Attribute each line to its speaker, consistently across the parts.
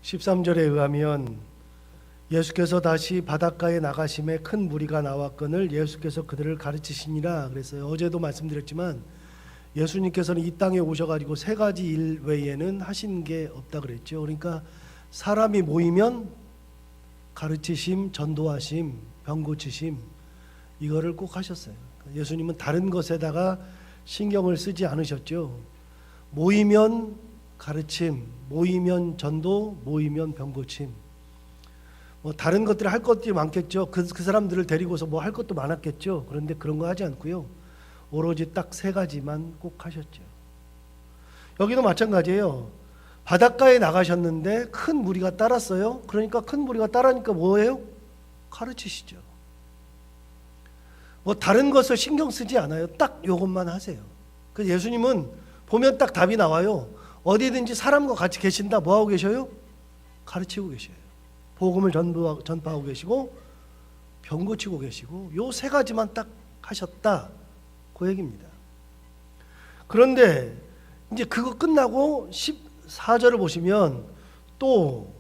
Speaker 1: 13절에 의하면 예수께서 다시 바닷가에 나가심에 큰 무리가 나왔거늘 예수께서 그들을 가르치시니라 그랬어요. 어제도 말씀드렸지만 예수님께서는 이 땅에 오셔가지고 세 가지 일 외에는 하신 게 없다 그랬죠. 그러니까 사람이 모이면 가르치심, 전도하심, 병 고치심 이거를 꼭 하셨어요. 예수님은 다른 것에다가 신경을 쓰지 않으셨죠. 모이면 가르침, 모이면 전도, 모이면 병 고침. 뭐 다른 것들 할 것들이 많겠죠. 그 사람들을 데리고서 뭐 할 것도 많았겠죠. 그런데 그런 거 하지 않고요. 오로지 딱 세 가지만 꼭 하셨죠. 여기도 마찬가지예요. 바닷가에 나가셨는데 큰 무리가 따랐어요. 그러니까 큰 무리가 따르니까 뭐예요? 가르치시죠. 뭐 다른 것을 신경 쓰지 않아요. 딱 이것만 하세요. 그래서 예수님은 보면 딱 답이 나와요. 어디든지 사람과 같이 계신다. 뭐하고 계셔요? 가르치고 계셔요. 복음을 전파하고 계시고 병 고치고 계시고 요 세 가지만 딱 하셨다. 그 얘기입니다. 그런데 이제 그거 끝나고 14절을 보시면 또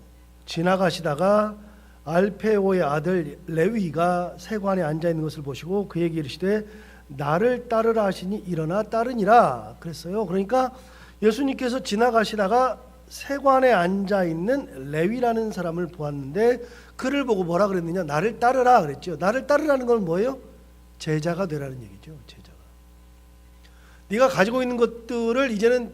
Speaker 1: 지나가시다가 알페오의 아들 레위가 세관에 앉아있는 것을 보시고 그에게 이르시되 나를 따르라 하시니 일어나 따르니라 그랬어요. 그러니까 예수님께서 지나가시다가 세관에 앉아있는 레위라는 사람을 보았는데 그를 보고 뭐라 그랬느냐? 나를 따르라 그랬죠. 나를 따르라는 건 뭐예요? 제자가 되라는 얘기죠. 제자가. 네가 가지고 있는 것들을 이제는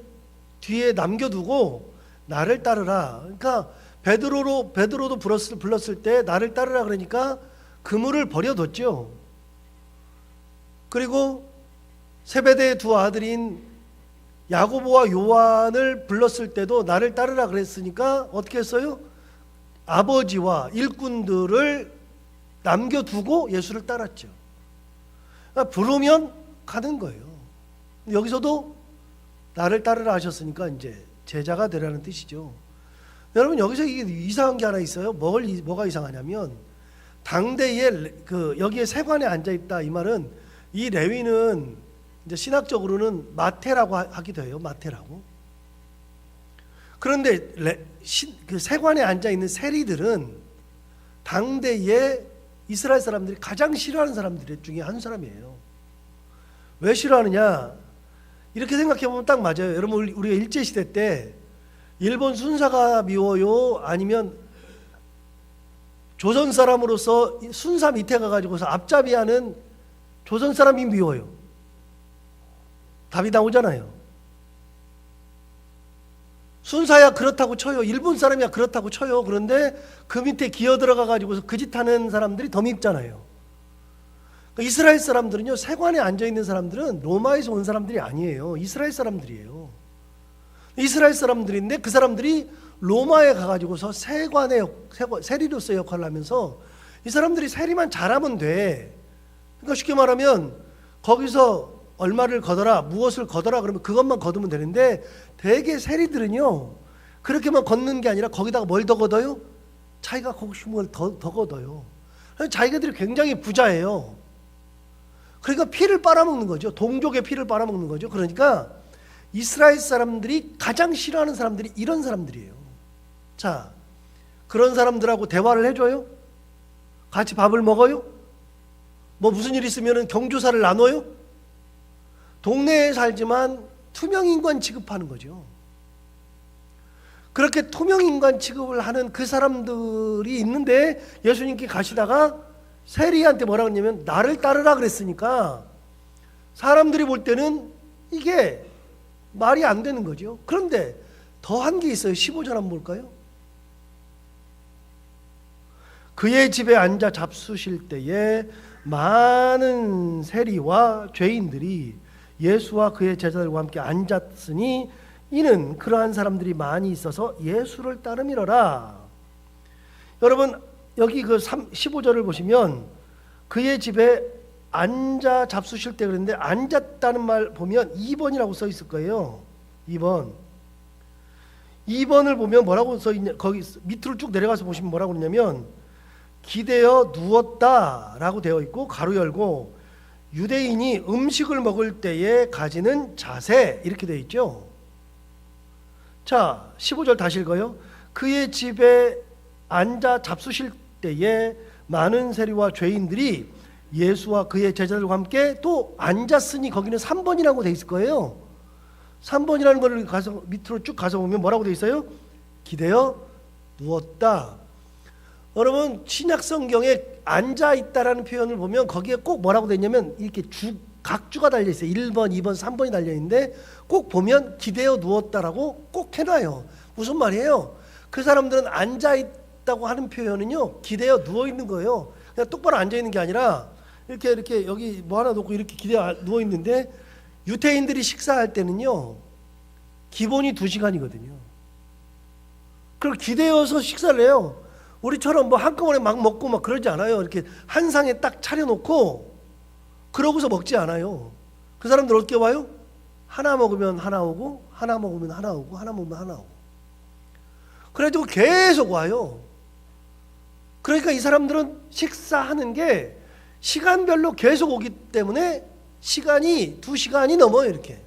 Speaker 1: 뒤에 남겨두고 나를 따르라. 그러니까 베드로도 불렀을 때 나를 따르라 그러니까 그물을 버려뒀죠. 그리고 세베대의 두 아들인 야고보와 요한을 불렀을 때도 나를 따르라 그랬으니까 어떻게 했어요? 아버지와 일꾼들을 남겨두고 예수를 따랐죠. 그러니까 부르면 가는 거예요. 여기서도 나를 따르라 하셨으니까 이제 제자가 되라는 뜻이죠. 여러분 여기서 이게 이상한 게 하나 있어요. 뭐가 이상하냐면 당대에 여기에 세관에 앉아 있다 이 말은 이 레위는 이제 신학적으로는 마태라고 하기도 해요. 마태라고. 그런데 그 세관에 앉아 있는 세리들은 당대에 이스라엘 사람들이 가장 싫어하는 사람들 중에 한 사람이에요. 왜 싫어하느냐? 이렇게 생각해 보면 딱 맞아요. 여러분 우리가 일제 시대 때 일본 순사가 미워요? 아니면 조선 사람으로서 순사 밑에 가가지고서 앞잡이하는 조선 사람이 미워요? 답이 나오잖아요. 순사야 그렇다고 쳐요. 일본 사람이야 그렇다고 쳐요. 그런데 그 밑에 기어 들어가가지고서 그 짓 하는 사람들이 더 밉잖아요. 이스라엘 사람들은요, 세관에 앉아있는 사람들은 로마에서 온 사람들이 아니에요. 이스라엘 사람들이에요. 이스라엘 사람들인데 그 사람들이 로마에 가가지고서 세리로서의 역할을 하면서 이 사람들이 세리만 잘하면 돼. 그러니까 쉽게 말하면 거기서 얼마를 걷어라, 무엇을 걷어라 그러면 그것만 거두면 되는데 대개 세리들은요 그렇게만 걷는 게 아니라 거기다가 뭘 더 걷어요? 자기가 거기 뭘 더 걷어요. 자기들이 굉장히 부자예요. 그러니까 피를 빨아먹는 거죠. 동족의 피를 빨아먹는 거죠. 그러니까 이스라엘 사람들이 가장 싫어하는 사람들이 이런 사람들이에요. 자, 그런 사람들하고 대화를 해줘요? 같이 밥을 먹어요? 뭐 무슨 일 있으면 경조사를 나눠요? 동네에 살지만 투명인간 취급하는 거죠. 그렇게 투명인간 취급을 하는 그 사람들이 있는데 예수님께 가시다가 세리한테 뭐라고 했냐면 나를 따르라 그랬으니까 사람들이 볼 때는 이게 말이 안 되는 거죠. 그런데 더 한 게 있어요. 15절 한번 볼까요? 그의 집에 앉아 잡수실 때에 많은 세리와 죄인들이 예수와 그의 제자들과 함께 앉았으니 이는 그러한 사람들이 많이 있어서 예수를 따름이러라. 여러분 여기 그 15절을 보시면 그의 집에 앉아 잡수실 때 그랬는데 앉았다는 말 보면 2번이라고 써 있을 거예요. 2번을 보면 뭐라고 써 있냐, 거기 밑으로 쭉 내려가서 보시면 뭐라고 그러냐면 기대어 누웠다라고 되어 있고 가로 열고 유대인이 음식을 먹을 때에 가지는 자세 이렇게 되어 있죠. 자, 15절 다시 읽어요. 그의 집에 앉아 잡수실 때에 많은 세리와 죄인들이 예수와 그의 제자들과 함께 또 앉았으니, 거기는 3번이라고 돼 있을 거예요. 3번이라는 걸 가서 밑으로 쭉 가서 보면 뭐라고 돼 있어요? 기대어 누웠다. 여러분, 신약 성경에 앉아 있다라는 표현을 보면 거기에 꼭 뭐라고 돼 있냐면 이렇게 각주가 달려 있어요. 1번, 2번, 3번이 달려 있는데 꼭 보면 기대어 누웠다라고 꼭 해놔요. 무슨 말이에요? 그 사람들은 앉아 있다고 하는 표현은요, 기대어 누워 있는 거예요. 그냥 똑바로 앉아 있는 게 아니라 이렇게 여기 뭐 하나 놓고 이렇게 기대어 누워 있는데, 유태인들이 식사할 때는요 기본이 2시간이거든요. 그걸 기대어서 식사를 해요. 우리처럼 뭐 한꺼번에 막 먹고 막 그러지 않아요. 이렇게 한 상에 딱 차려놓고 그러고서 먹지 않아요. 그 사람들 어떻게 와요? 하나 먹으면 하나 오고, 하나 먹으면 하나 오고, 하나 먹으면 하나 오고. 그래가지고 계속 와요. 그러니까 이 사람들은 식사하는 게 시간별로 계속 오기 때문에 시간이 2시간이 넘어요, 이렇게.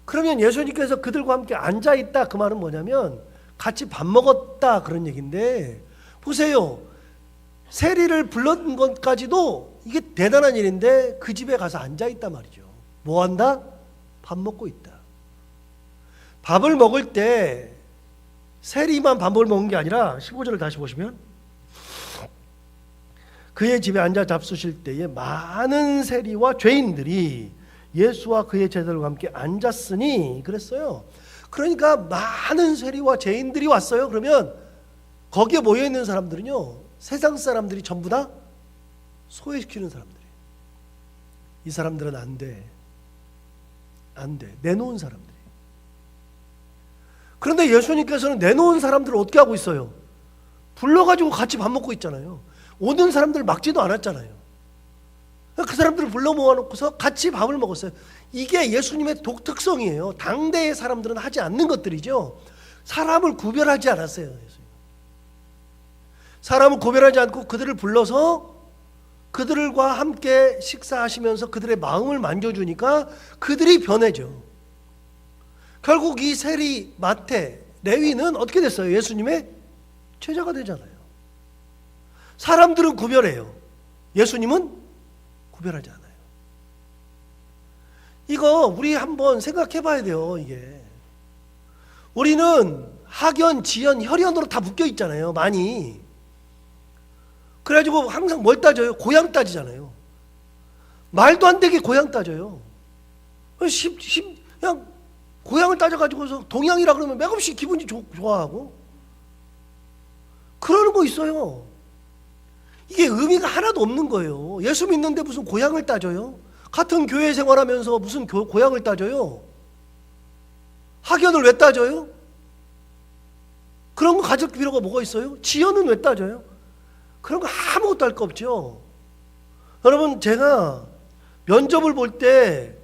Speaker 1: 그러면 예수님께서 그들과 함께 앉아있다, 그 말은 뭐냐면 같이 밥 먹었다, 그런 얘기인데, 보세요. 세리를 불렀던 것까지도 이게 대단한 일인데 그 집에 가서 앉아있단 말이죠. 뭐 한다? 밥 먹고 있다. 밥을 먹을 때 세리만 밥을 먹은 게 아니라 15절을 다시 보시면, 그의 집에 앉아 잡수실 때에 많은 세리와 죄인들이 예수와 그의 제자들과 함께 앉았으니 그랬어요. 그러니까 많은 세리와 죄인들이 왔어요. 그러면 거기에 모여있는 사람들은요, 세상 사람들이 전부 다 소외시키는 사람들이에요. 이 사람들은 안 돼. 내놓은 사람들이에요. 그런데 예수님께서는 내놓은 사람들을 어떻게 하고 있어요? 불러가지고 같이 밥 먹고 있잖아요. 오는 사람들 막지도 않았잖아요. 그 사람들을 불러 모아놓고서 같이 밥을 먹었어요. 이게 예수님의 독특성이에요. 당대의 사람들은 하지 않는 것들이죠. 사람을 구별하지 않았어요. 예수님. 사람을 구별하지 않고 그들을 불러서 그들과 함께 식사하시면서 그들의 마음을 만져주니까 그들이 변해져. 결국 이 세리, 마태, 레위는 어떻게 됐어요? 예수님의 제자가 되잖아요. 사람들은 구별해요. 예수님은 구별하지 않아요. 이거 우리 한번 생각해 봐야 돼요. 이게 우리는 학연, 지연, 혈연으로 다 묶여 있잖아요. 많이. 그래가지고 항상 뭘 따져요? 고향 따지잖아요. 말도 안 되게 고향 따져요. 그냥 고향을 따져가지고서 동양이라 그러면 맥없이 기분이 좋아하고 그러는 거 있어요. 이게 의미가 하나도 없는 거예요. 예수 믿는데 무슨 고향을 따져요? 같은 교회 생활하면서 무슨 고향을 따져요? 학연을 왜 따져요? 그런 거 가질 필요가 뭐가 있어요? 지연은 왜 따져요? 그런 거 아무것도 할 거 없죠. 여러분, 제가 면접을 볼 때,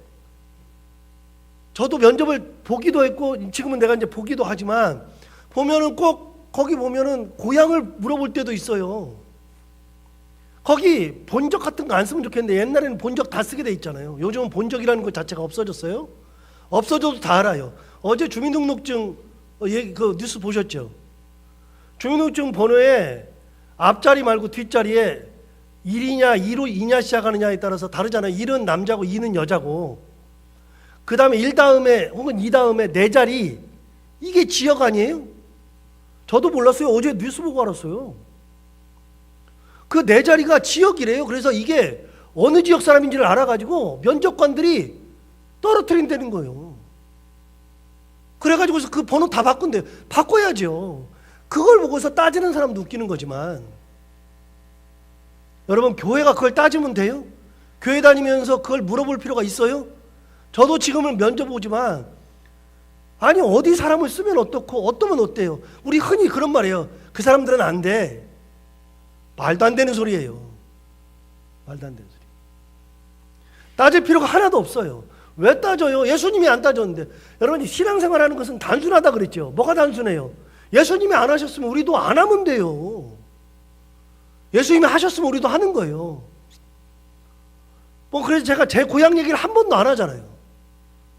Speaker 1: 저도 면접을 보기도 했고 지금은 내가 이제 보기도 하지만, 보면은 꼭 거기 보면은 고향을 물어볼 때도 있어요. 거기 본적 같은 거 안 쓰면 좋겠는데 옛날에는 본적 다 쓰게 돼 있잖아요. 요즘은 본적이라는 것 자체가 없어졌어요. 없어져도 다 알아요. 어제 주민등록증 그 뉴스 보셨죠? 주민등록증 번호에 앞자리 말고 뒷자리에 1이냐 2로 2냐 시작하느냐에 따라서 다르잖아요. 1은 남자고 2는 여자고, 그 다음에 1 다음에 혹은 2 다음에 4자리, 이게 지역 아니에요? 저도 몰랐어요. 어제 뉴스 보고 알았어요. 그 4자리가 지역이래요. 그래서 이게 어느 지역 사람인지를 알아가지고 면접관들이 떨어뜨린다는 거예요. 그래가지고서 그 번호 다 바꾼대요. 바꿔야죠. 그걸 보고서 따지는 사람도 웃기는 거지만, 여러분, 교회가 그걸 따지면 돼요? 교회 다니면서 그걸 물어볼 필요가 있어요? 저도 지금은 면접 오지만, 아니 어디 사람을 쓰면 어떻고 어떠면 어때요? 우리 흔히 그런 말이에요. 그 사람들은 안 돼. 말도 안 되는 소리예요. 말도 안 되는 소리. 따질 필요가 하나도 없어요. 왜 따져요? 예수님이 안 따졌는데. 여러분, 신앙생활하는 것은 단순하다 그랬죠. 뭐가 단순해요? 예수님이 안 하셨으면 우리도 안 하면 돼요. 예수님이 하셨으면 우리도 하는 거예요. 그래서 제가 제 고향 얘기를 한 번도 안 하잖아요.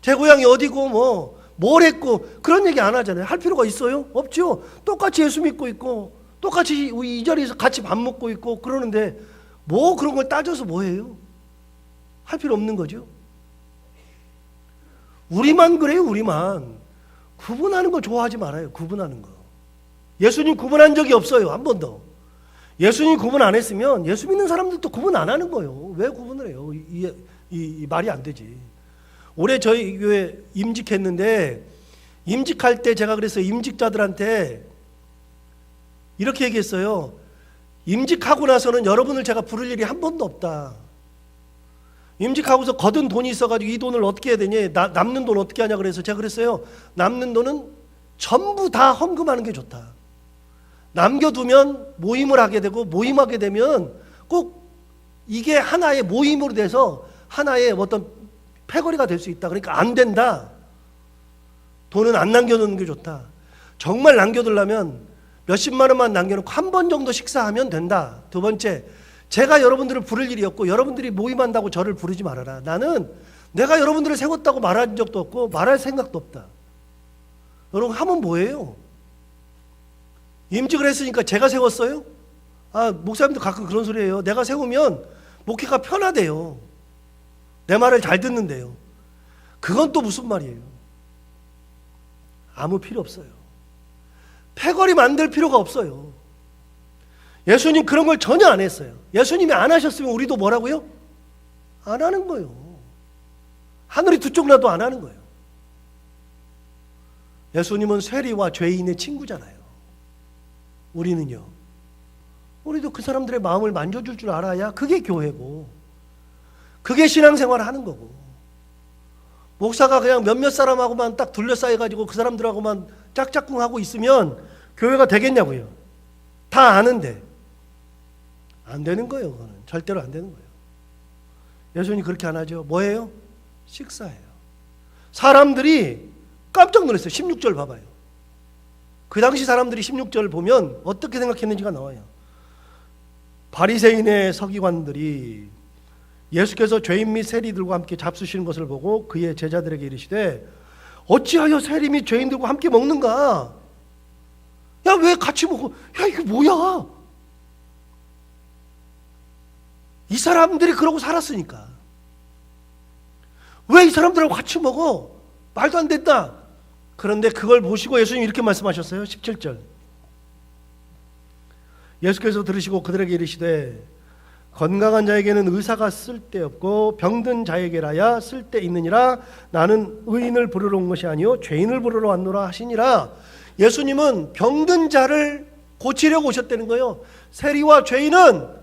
Speaker 1: 제 고향이 어디고 뭐 뭘 했고 그런 얘기 안 하잖아요. 할 필요가 있어요? 없죠. 똑같이 예수 믿고 있고 똑같이 이 자리에서 같이 밥 먹고 있고 그러는데 뭐 그런 걸 따져서 뭐 해요? 할 필요 없는 거죠. 우리만 그래요. 우리만. 구분하는 거 좋아하지 말아요. 구분하는 거. 예수님 구분한 적이 없어요. 한 번도. 예수님 구분 안 했으면 예수 믿는 사람들도 구분 안 하는 거예요. 왜 구분을 해요? 이 말이 안 되지. 올해 저희 교회 임직했는데 임직할 때 제가 그래서 임직자들한테 이렇게 얘기했어요. 임직하고 나서는 여러분을 제가 부를 일이 한 번도 없다. 임직하고서 거둔 돈이 있어가지고 이 돈을 어떻게 해야 되니? 남는 돈 어떻게 하냐 그래서 제가 그랬어요. 남는 돈은 전부 다 헌금하는 게 좋다. 남겨두면 모임을 하게 되고 모임하게 되면 꼭 이게 하나의 모임으로 돼서 하나의 어떤 패거리가 될 수 있다. 그러니까 안 된다. 돈은 안 남겨두는 게 좋다. 정말 남겨두려면 몇십만 원만 남겨놓고 한 번 정도 식사하면 된다. 두 번째, 제가 여러분들을 부를 일이 없고 여러분들이 모임한다고 저를 부르지 말아라. 나는 내가 여러분들을 세웠다고 말한 적도 없고 말할 생각도 없다. 여러분 하면 뭐예요? 임직을 했으니까 제가 세웠어요? 목사님도 가끔 그런 소리 해요. 내가 세우면 목회가 편하대요. 내 말을 잘 듣는데요. 그건 또 무슨 말이에요? 아무 필요 없어요. 패거리 만들 필요가 없어요. 예수님 그런 걸 전혀 안 했어요. 예수님이 안 하셨으면 우리도 뭐라고요? 안 하는 거예요. 하늘이 두 쪽 나도 안 하는 거예요. 예수님은 세리와 죄인의 친구잖아요. 우리는요. 우리도 그 사람들의 마음을 만져줄 줄 알아야 그게 교회고 그게 신앙생활을 하는 거고 목사가 그냥 몇몇 사람하고만 딱 둘러싸여가지고 그 사람들하고만 짝짝꿍하고 있으면 교회가 되겠냐고요. 다 아는데 안 되는 거예요. 그거는 절대로 안 되는 거예요. 예수님이 그렇게 안 하죠. 뭐예요? 식사예요. 사람들이 깜짝 놀랐어요. 16절 봐봐요. 그 당시 사람들이 16절 보면 어떻게 생각했는지가 나와요. 바리새인의 서기관들이 예수께서 죄인 및 세리들과 함께 잡수시는 것을 보고 그의 제자들에게 이르시되 어찌하여 세리 및 죄인들과 함께 먹는가? 야, 왜 같이 먹어? 야, 이게 뭐야? 이 사람들이 그러고 살았으니까. 왜 이 사람들하고 같이 먹어? 말도 안 된다. 그런데 그걸 보시고 예수님이 이렇게 말씀하셨어요. 17절. 예수께서 들으시고 그들에게 이르시되 건강한 자에게는 의사가 쓸데없고 병든 자에게라야 쓸데있느니라. 나는 의인을 부르러 온 것이 아니요 죄인을 부르러 왔노라 하시니라. 예수님은 병든 자를 고치려고 오셨다는 거예요. 세리와 죄인은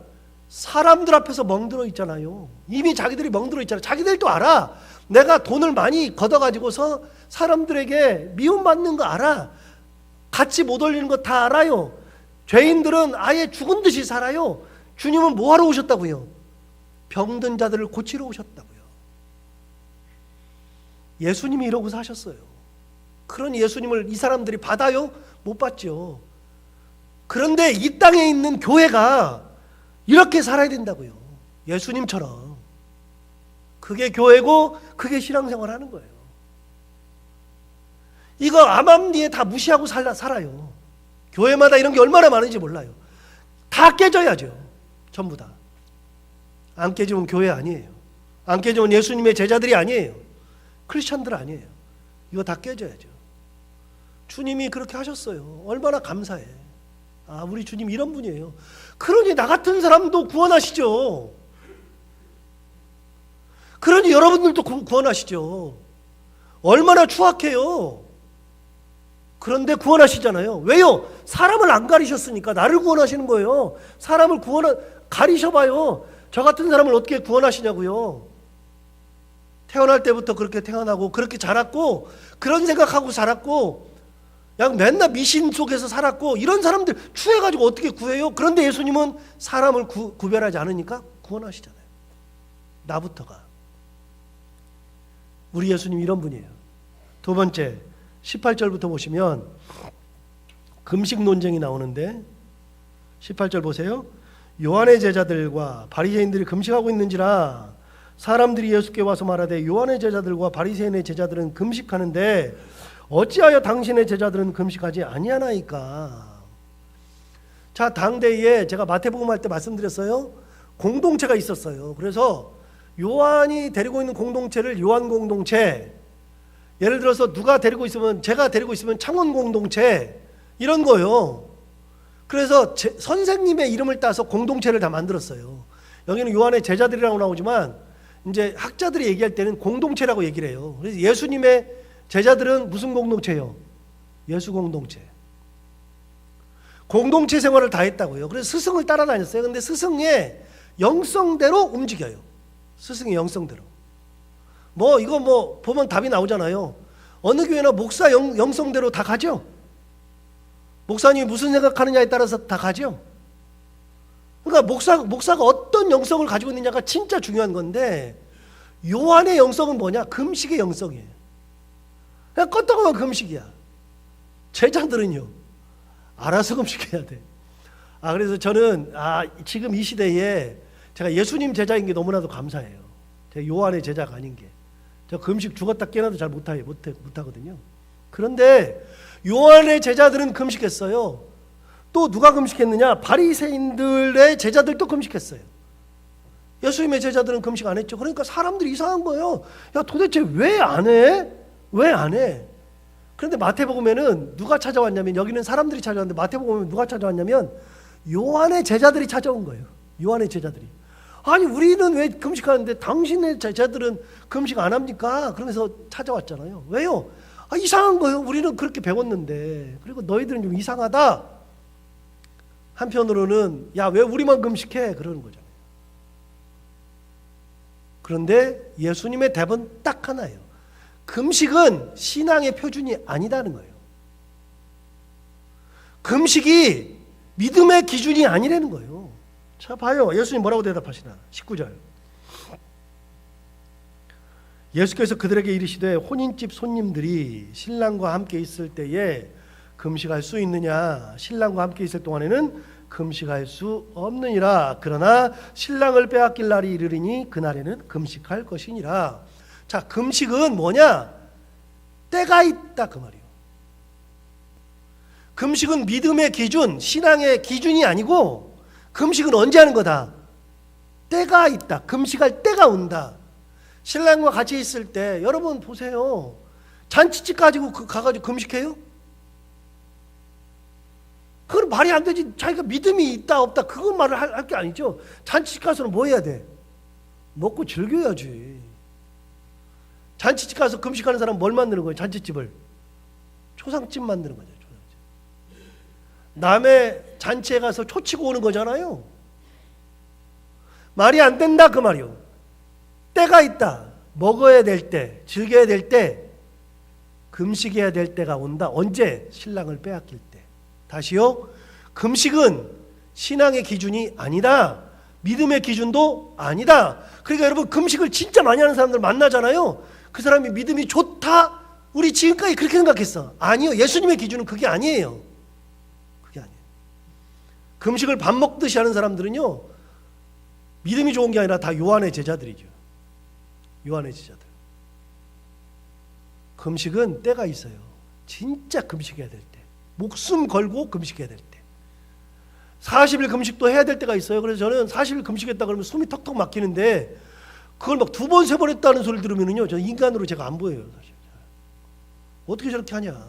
Speaker 1: 사람들 앞에서 멍들어 있잖아요. 이미 자기들이 멍들어 있잖아요. 자기들도 알아. 내가 돈을 많이 걷어가지고서 사람들에게 미움받는 거 알아. 같이 못 올리는 거 다 알아요. 죄인들은 아예 죽은 듯이 살아요. 주님은 뭐하러 오셨다고요? 병든 자들을 고치러 오셨다고요. 예수님이 이러고 사셨어요. 그런 예수님을 이 사람들이 받아요? 못 받죠. 그런데 이 땅에 있는 교회가 이렇게 살아야 된다고요. 예수님처럼. 그게 교회고 그게 신앙생활 하는 거예요. 이거 암암리에 다 무시하고 살아요. 교회마다 이런 게 얼마나 많은지 몰라요. 다 깨져야죠. 전부 다. 안 깨지면 교회 아니에요. 안 깨지면 예수님의 제자들이 아니에요. 크리스천들 아니에요. 이거 다 깨져야죠. 주님이 그렇게 하셨어요. 얼마나 감사해. 우리 주님 이런 분이에요. 그러니 나 같은 사람도 구원하시죠. 그러니 여러분들도 구원하시죠. 얼마나 추악해요. 그런데 구원하시잖아요. 왜요? 사람을 안 가리셨으니까 나를 구원하시는 거예요. 사람을 가리셔봐요. 저 같은 사람을 어떻게 구원하시냐고요. 태어날 때부터 그렇게 태어나고 그렇게 자랐고 그런 생각하고 자랐고 그냥 맨날 미신 속에서 살았고 이런 사람들 추해가지고 어떻게 구해요? 그런데 예수님은 사람을 구별하지 않으니까 구원하시잖아요. 나부터가. 우리 예수님 이런 분이에요. 두 번째 18절부터 보시면 금식 논쟁이 나오는데 18절 보세요. 요한의 제자들과 바리새인들이 금식하고 있는지라 사람들이 예수께 와서 말하되 요한의 제자들과 바리새인의 제자들은 금식하는데 어찌하여 당신의 제자들은 금식하지 아니하나이까. 자, 당대에 제가 마태복음 할 때 말씀드렸어요. 공동체가 있었어요. 그래서 요한이 데리고 있는 공동체를 요한 공동체, 예를 들어서 누가 데리고 있으면, 제가 데리고 있으면 창원 공동체, 이런 거요. 그래서 선생님의 이름을 따서 공동체를 다 만들었어요. 여기는 요한의 제자들이라고 나오지만 이제 학자들이 얘기할 때는 공동체라고 얘기를 해요. 그래서 예수님의 제자들은 무슨 공동체예요? 예수 공동체. 공동체 생활을 다 했다고요. 그래서 스승을 따라다녔어요. 근데 스승의 영성대로 움직여요. 스승의 영성대로. 이거 보면 답이 나오잖아요. 어느 교회나 목사 영성대로 다 가죠. 목사님이 무슨 생각하느냐에 따라서 다 가죠. 그러니까 목사가 어떤 영성을 가지고 있느냐가 진짜 중요한 건데, 요한의 영성은 뭐냐? 금식의 영성이에요. 그냥 껐다가 금식이야. 제자들은요, 알아서 금식해야 돼. 그래서 저는 지금 이 시대에 제가 예수님 제자인 게 너무나도 감사해요. 제가 요한의 제자가 아닌 게. 저 금식 죽었다 깨어나도 잘 못하거든요. 그런데 요한의 제자들은 금식했어요. 또 누가 금식했느냐? 바리새인들의 제자들도 금식했어요. 예수님의 제자들은 금식 안 했죠. 그러니까 사람들이 이상한 거예요. 야, 도대체 왜 안 해? 왜 안 해? 그런데 마태복음에는 누가 찾아왔냐면, 여기는 사람들이 찾아왔는데 마태복음에 누가 찾아왔냐면 요한의 제자들이 찾아온 거예요. 요한의 제자들이. 아니, 우리는 왜 금식하는데 당신의 제자들은 금식 안 합니까? 그러면서 찾아왔잖아요. 왜요? 이상한 거예요. 우리는 그렇게 배웠는데. 그리고 너희들은 좀 이상하다. 한편으로는 야, 왜 우리만 금식해? 그러는 거잖아요. 그런데 예수님의 답은 딱 하나예요. 금식은 신앙의 표준이 아니다는 거예요. 금식이 믿음의 기준이 아니라는 거예요. 자, 봐요. 예수님 뭐라고 대답하시나? 19절. 예수께서 그들에게 이르시되 혼인집 손님들이 신랑과 함께 있을 때에 금식할 수 있느냐? 신랑과 함께 있을 동안에는 금식할 수 없느니라. 그러나 신랑을 빼앗길 날이 이르리니 그날에는 금식할 것이니라. 자, 금식은 뭐냐? 때가 있다 그 말이에요. 금식은 믿음의 기준, 신앙의 기준이 아니고, 금식은 언제 하는 거다? 때가 있다. 금식할 때가 온다. 신랑과 같이 있을 때, 여러분 보세요. 잔치집 가가지고 금식해요? 그건 말이 안 되지. 자기가 믿음이 있다 없다 그건 말을 할 게 아니죠. 잔치집 가서는 뭐 해야 돼? 먹고 즐겨야지. 잔치집 가서 금식하는 사람은 뭘 만드는 거예요? 잔치집을 초상집 만드는 거죠. 초상집. 남의 잔치에 가서 초치고 오는 거잖아요. 말이 안 된다 그 말이요. 때가 있다. 먹어야 될 때, 즐겨야 될 때, 금식해야 될 때가 온다. 언제? 신랑을 빼앗길 때. 다시요. 금식은 신앙의 기준이 아니다. 믿음의 기준도 아니다. 그러니까 여러분, 금식을 진짜 많이 하는 사람들 만나잖아요. 그 사람이 믿음이 좋다. 우리 지금까지 그렇게 생각했어. 아니요. 예수님의 기준은 그게 아니에요. 그게 아니에요. 금식을 밥 먹듯이 하는 사람들은요, 믿음이 좋은 게 아니라 다 요한의 제자들이죠. 요한의 제자들. 금식은 때가 있어요. 진짜 금식해야 될 때. 목숨 걸고 금식해야 될 때. 40일 금식도 해야 될 때가 있어요. 그래서 저는 40일 금식했다 그러면 숨이 턱턱 막히는데, 그걸 막 2번, 3번 했다는 소리를 들으면요, 저 인간으로 제가 안 보여요, 사실. 어떻게 저렇게 하냐.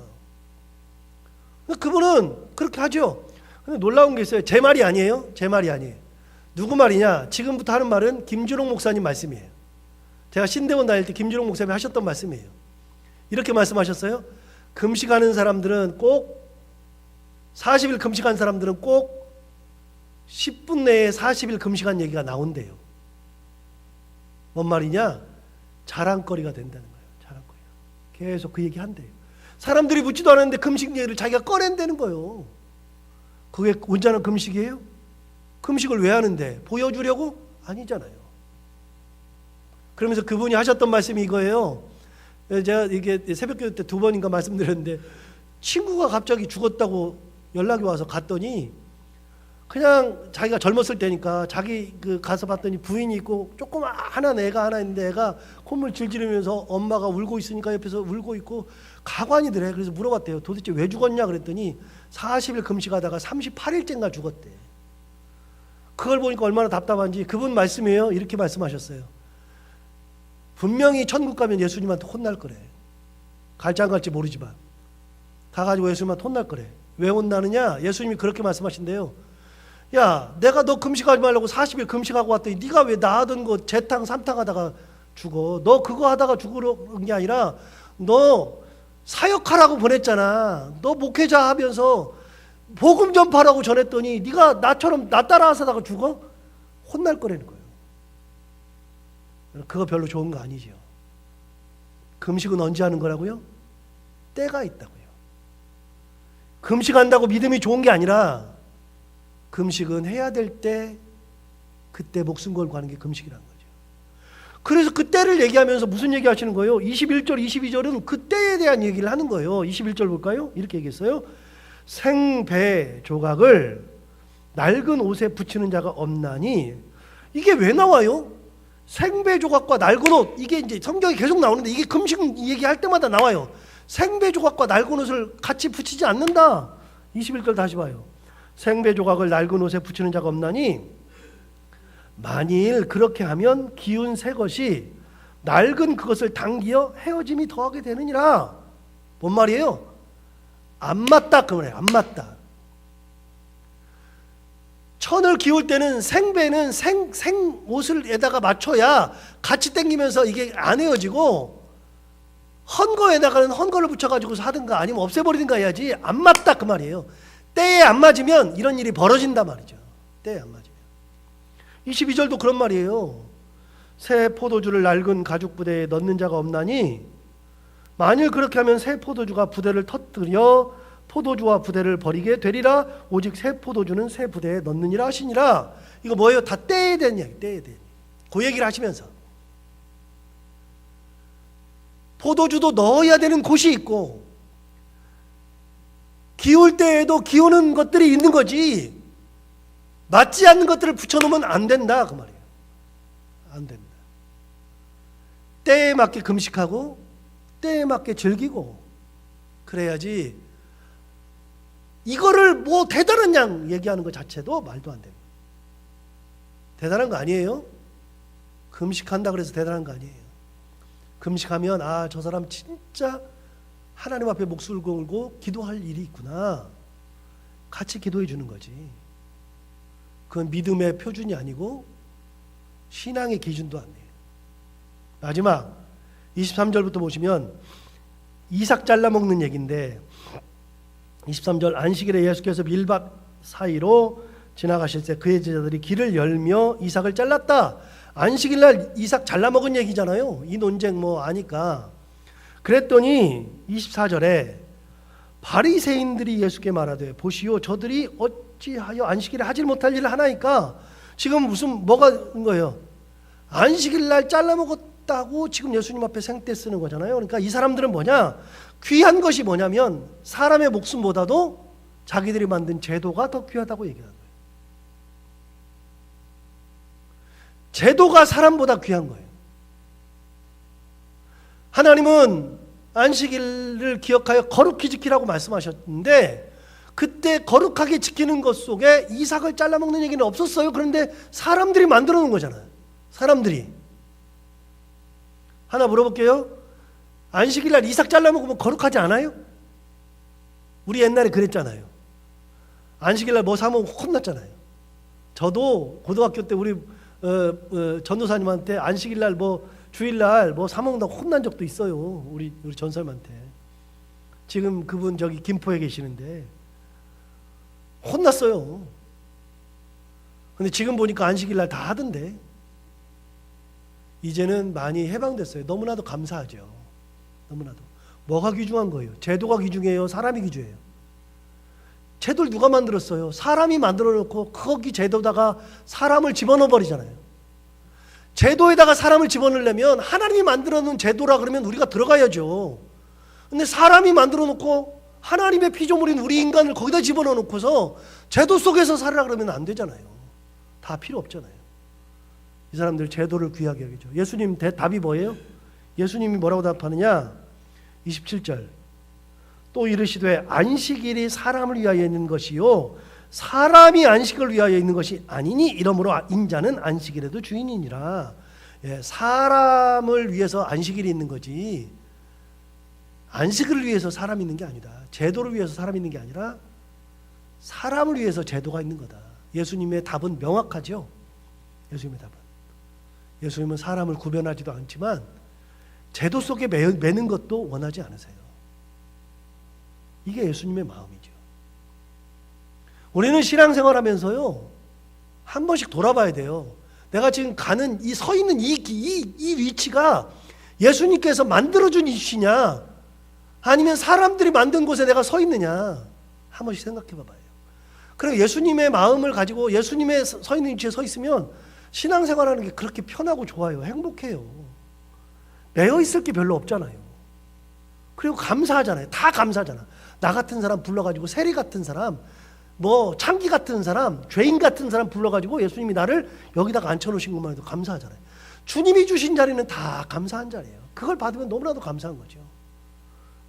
Speaker 1: 그분은 그렇게 하죠. 근데 놀라운 게 있어요. 제 말이 아니에요. 제 말이 아니에요. 누구 말이냐? 지금부터 하는 말은 김준홍 목사님 말씀이에요. 제가 신대원 다닐 때 김준홍 목사님이 하셨던 말씀이에요. 이렇게 말씀하셨어요. 금식하는 사람들은 꼭 40일 금식한 사람들은 꼭 10분 내에 40일 금식한 얘기가 나온대요. 뭔 말이냐? 자랑거리가 된다는 거예요. 자랑거리가. 계속 그 얘기 한대요. 사람들이 묻지도 않았는데 금식 얘기를 자기가 꺼낸다는 거예요. 그게 온전한 금식이에요? 금식을 왜 하는데? 보여주려고? 아니잖아요. 그러면서 그분이 하셨던 말씀이 이거예요. 제가 이게 새벽기도 때 2번인가 말씀드렸는데, 친구가 갑자기 죽었다고 연락이 와서 갔더니, 그냥 자기가 젊었을 때니까 자기 가서 봤더니 부인이 있고 조그마한 애가 하나 있는데, 애가 콧물 질질하면서 엄마가 울고 있으니까 옆에서 울고 있고, 가관이더래. 그래서 물어봤대요. 도대체 왜 죽었냐 그랬더니 40일 금식하다가 38일째인가 죽었대. 그걸 보니까 얼마나 답답한지 그분 말씀이에요. 이렇게 말씀하셨어요. 분명히 천국 가면 예수님한테 혼날 거래. 갈지 안 갈지 모르지만 가가지고 예수님한테 혼날 거래. 왜 혼나느냐? 예수님이 그렇게 말씀하신대요. 야, 내가 너 금식하지 말라고 40일 금식하고 왔더니 네가 왜 나 하던 거 재탕 삼탕 하다가 죽어. 너 그거 하다가 죽으려는 게 아니라 너 사역하라고 보냈잖아. 너 목회자 하면서 복음 전파라고 전했더니 네가 나처럼 나 따라서 하다가 죽어? 혼날 거라는 거예요. 그거 별로 좋은 거 아니죠. 금식은 언제 하는 거라고요? 때가 있다고요. 금식한다고 믿음이 좋은 게 아니라 금식은 해야 될 때 그때 목숨 걸고 하는 게 금식이라는 거죠. 그래서 그 때를 얘기하면서 무슨 얘기 하시는 거예요? 21절, 22절은 그 때에 대한 얘기를 하는 거예요. 21절 볼까요? 이렇게 얘기했어요. 생배 조각을 낡은 옷에 붙이는 자가 없나니. 이게 왜 나와요? 생배 조각과 낡은 옷, 이게 이제 성경이 계속 나오는데 이게 금식 얘기할 때마다 나와요. 생배 조각과 낡은 옷을 같이 붙이지 않는다. 21절 다시 봐요. 생배 조각을 낡은 옷에 붙이는 자가 없나니 만일 그렇게 하면 기운 새 것이 낡은 그것을 당기어 헤어짐이 더하게 되느니라. 뭔 말이에요? 안 맞다 그 말이에요. 안 맞다. 천을 기울 때는 생배는 생 옷을에다가 맞춰야 같이 당기면서 이게 안 헤어지고, 헌 거에다가는 헌 거를 붙여가지고 하든가 아니면 없애버리든가 해야지. 안 맞다 그 말이에요. 때에 안 맞으면 이런 일이 벌어진단 말이죠. 때에 안 맞으면. 22절도 그런 말이에요. 새 포도주를 낡은 가죽 부대에 넣는 자가 없나니 만일 그렇게 하면 새 포도주가 부대를 터뜨려 포도주와 부대를 버리게 되리라. 오직 새 포도주는 새 부대에 넣느니라 하시니라. 이거 뭐예요? 다 때에 대한 이야기. 때에 대한. 그 얘기를 하시면서 포도주도 넣어야 되는 곳이 있고 기울 때에도 기우는 것들이 있는 거지 맞지 않는 것들을 붙여놓으면 안 된다 그 말이에요. 안 됩니다. 때에 맞게 금식하고 때에 맞게 즐기고 그래야지. 이거를 뭐 대단한 양 얘기하는 것 자체도 말도 안 됩니다. 대단한 거 아니에요. 금식한다 그래서 대단한 거 아니에요. 금식하면 아, 저 사람 진짜 하나님 앞에 목숨을 걸고 기도할 일이 있구나. 같이 기도해 주는 거지. 그건 믿음의 표준이 아니고 신앙의 기준도 아니에요. 마지막 23절부터 보시면 이삭 잘라 먹는 얘기인데 23절 안식일에 예수께서 밀밭 사이로 지나가실 때 그의 제자들이 길을 열며 이삭을 잘랐다. 안식일날 이삭 잘라 먹은 얘기잖아요. 이 논쟁 뭐 아니까. 그랬더니 24절에 바리새인들이 예수께 말하되 보시오 저들이 어찌하여 안식일에 하지 못할 일을 하나이까. 지금 무슨 뭐가 인 거예요? 안식일날 잘라 먹었다고 지금 예수님 앞에 생떼 쓰는 거잖아요. 그러니까 이 사람들은 뭐냐? 귀한 것이 뭐냐면 사람의 목숨보다도 자기들이 만든 제도가 더 귀하다고 얘기하는 거예요. 제도가 사람보다 귀한 거예요. 하나님은 안식일을 기억하여 거룩히 지키라고 말씀하셨는데 그때 거룩하게 지키는 것 속에 이삭을 잘라먹는 얘기는 없었어요. 그런데 사람들이 만들어 놓은 거잖아요. 사람들이. 하나 물어볼게요. 안식일날 이삭 잘라먹으면 거룩하지 않아요? 우리 옛날에 그랬잖아요. 안식일날 뭐 사먹으면 혼났잖아요. 저도 고등학교 때 우리 전도사님한테 안식일날 뭐 주일날 뭐 사먹는다고 혼난 적도 있어요. 우리 전사님한테. 지금 그분 저기 김포에 계시는데 혼났어요. 근데 지금 보니까 안식일날 다 하던데. 이제는 많이 해방됐어요. 너무나도 감사하죠. 너무나도. 뭐가 귀중한 거예요? 제도가 귀중해요? 사람이 귀중해요? 제도를 누가 만들었어요? 사람이 만들어 놓고 거기 제도다가 사람을 집어넣어 버리잖아요. 제도에다가 사람을 집어넣으려면 하나님이 만들어 놓은 제도라 그러면 우리가 들어가야죠. 근데 사람이 만들어 놓고 하나님의 피조물인 우리 인간을 거기다 집어넣어 놓고서 제도 속에서 살으라 그러면 안 되잖아요. 다 필요 없잖아요. 이 사람들 제도를 귀하게 여기죠. 예수님 답이 뭐예요? 예수님이 뭐라고 답하느냐? 27절 또 이르시되 안식일이 사람을 위하여 있는 것이요 사람이 안식을 위하여 있는 것이 아니니 이러므로 인자는 안식일에도 주인이니라. 예, 사람을 위해서 안식일이 있는 거지 안식을 위해서 사람이 있는 게 아니다. 제도를 위해서 사람이 있는 게 아니라 사람을 위해서 제도가 있는 거다. 예수님의 답은 명확하죠. 예수님의 답은. 예수님은 사람을 구별하지도 않지만 제도 속에 매는 것도 원하지 않으세요. 이게 예수님의 마음이죠. 우리는 신앙생활하면서요 한 번씩 돌아봐야 돼요. 내가 지금 가는 이 서 있는 이 위치가 예수님께서 만들어준 위치냐 아니면 사람들이 만든 곳에 내가 서 있느냐 한 번씩 생각해 봐봐요. 그리고 예수님의 마음을 가지고 예수님의 서 있는 위치에 서 있으면 신앙생활하는 게 그렇게 편하고 좋아요. 행복해요. 매여 있을 게 별로 없잖아요. 그리고 감사하잖아요. 다 감사하잖아. 나 같은 사람 불러가지고 세리 같은 사람 뭐 창기 같은 사람 죄인 같은 사람 불러가지고 예수님이 나를 여기다가 앉혀놓으신 것만 해도 감사하잖아요. 주님이 주신 자리는 다 감사한 자리예요. 그걸 받으면 너무나도 감사한 거죠.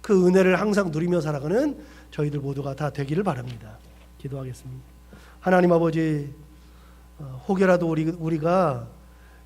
Speaker 1: 그 은혜를 항상 누리며 살아가는 저희들 모두가 다 되기를 바랍니다. 기도하겠습니다. 하나님 아버지, 혹여라도 우리가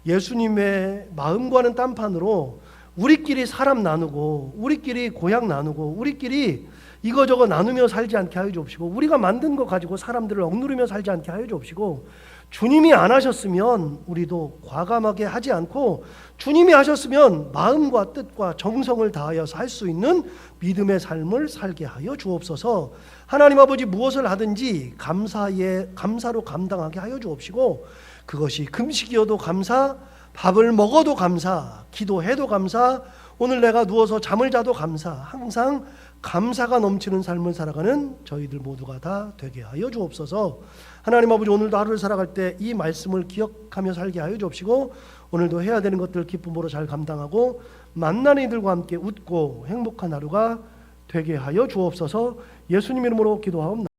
Speaker 1: 예수님의 마음과는 딴판으로 우리끼리 사람 나누고 우리끼리 고향 나누고 우리끼리 이거저거 나누며 살지 않게 하여 주옵시고 우리가 만든 거 가지고 사람들을 억누르며 살지 않게 하여 주옵시고 주님이 안 하셨으면 우리도 과감하게 하지 않고 주님이 하셨으면 마음과 뜻과 정성을 다하여서 할 수 있는 믿음의 삶을 살게 하여 주옵소서. 하나님 아버지 무엇을 하든지 감사로 감당하게 하여 주옵시고 그것이 금식이어도 감사, 밥을 먹어도 감사, 기도해도 감사, 오늘 내가 누워서 잠을 자도 감사, 항상 감사가 넘치는 삶을 살아가는 저희들 모두가 다 되게 하여 주옵소서. 하나님 아버지 오늘도 하루를 살아갈 때 이 말씀을 기억하며 살게 하여 주옵시고 오늘도 해야 되는 것들 기쁨으로 잘 감당하고 만나는 이들과 함께 웃고 행복한 하루가 되게 하여 주옵소서. 예수님 이름으로 기도하옵나이다.